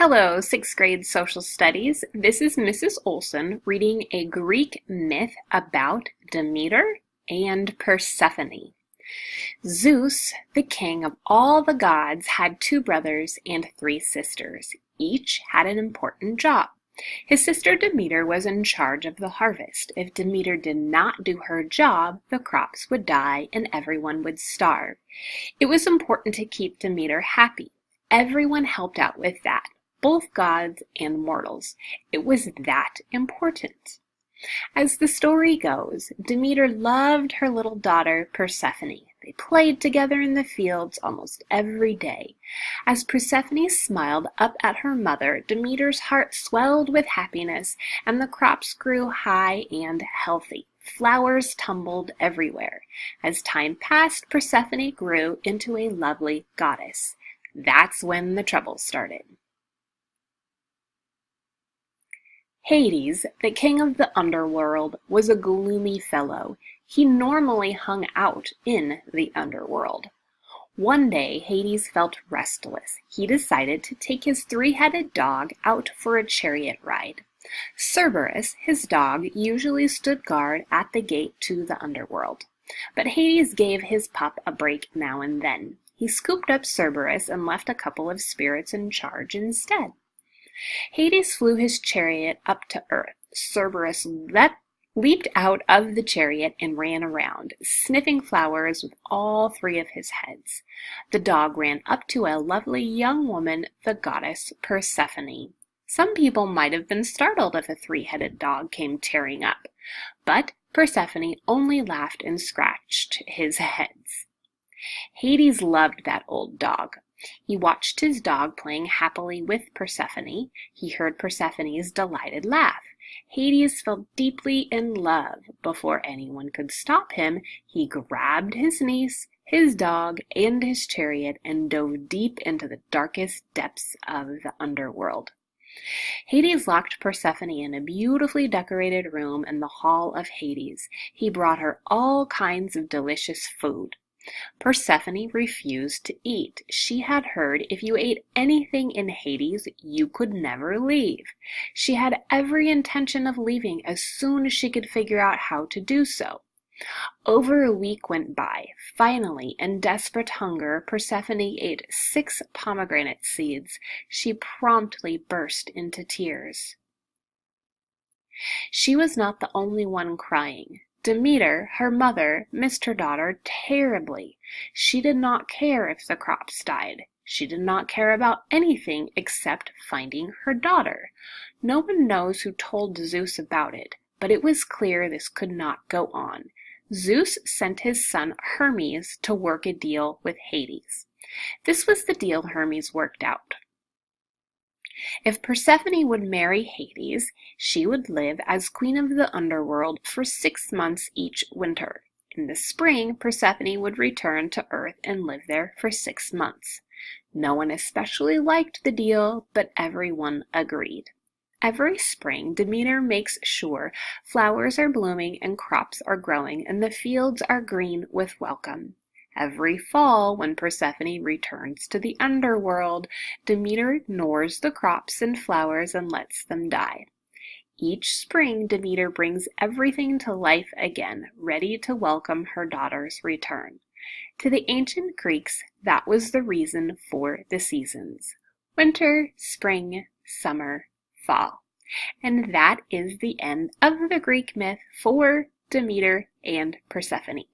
Hello, sixth grade social studies. This is Mrs. Olsen reading a Greek myth about Demeter and Persephone. Zeus, the king of all the gods, had two brothers and three sisters. Each had an important job. His sister Demeter was in charge of the harvest. If Demeter did not do her job, the crops would die and everyone would starve. It was important to keep Demeter happy. Everyone helped out with that, both gods and mortals. It was that important. As the story goes, Demeter loved her little daughter Persephone. They played together in the fields almost every day. As Persephone smiled up at her mother, Demeter's heart swelled with happiness, and the crops grew high and healthy. Flowers tumbled everywhere. As time passed, Persephone grew into a lovely goddess. That's when the trouble started. Hades, the king of the underworld, was a gloomy fellow. He normally hung out in the underworld. One day, Hades felt restless. He decided to take his three-headed dog out for a chariot ride. Cerberus, his dog, usually stood guard at the gate to the underworld. But Hades gave his pup a break now and then. He scooped up Cerberus and left a couple of spirits in charge instead. Hades flew his chariot up to earth. Cerberus leaped out of the chariot and ran around, sniffing flowers with all three of his heads. The dog ran up to a lovely young woman, the goddess Persephone. Some people might have been startled if a three-headed dog came tearing up, but Persephone only laughed and scratched his heads. Hades loved that old dog. He watched his dog playing happily with Persephone. He heard Persephone's delighted laugh. Hades fell deeply in love. Before anyone could stop him, he grabbed his niece, his dog, and his chariot and dove deep into the darkest depths of the underworld. Hades locked Persephone in a beautifully decorated room in the hall of Hades. He brought her all kinds of delicious food. Persephone refused to eat. She had heard if you ate anything in Hades, you could never leave. She had every intention of leaving as soon as she could figure out how to do so. Over a week went by. Finally, in desperate hunger, Persephone ate 6 pomegranate seeds. She promptly burst into tears. She was not the only one crying. Demeter, her mother, missed her daughter terribly. She did not care if the crops died. She did not care about anything except finding her daughter. No one knows who told Zeus about it, but it was clear this could not go on. Zeus sent his son Hermes to work a deal with Hades. This was the deal Hermes worked out. If Persephone would marry Hades, she would live as queen of the underworld for 6 months each winter. In the spring, Persephone would return to Earth and live there for 6 months. No one especially liked the deal, but everyone agreed. Every spring, Demeter makes sure flowers are blooming and crops are growing and the fields are green with welcome. Every fall, when Persephone returns to the underworld, Demeter ignores the crops and flowers and lets them die. Each spring, Demeter brings everything to life again, ready to welcome her daughter's return. To the ancient Greeks, that was the reason for the seasons: winter, spring, summer, fall. And that is the end of the Greek myth for Demeter and Persephone.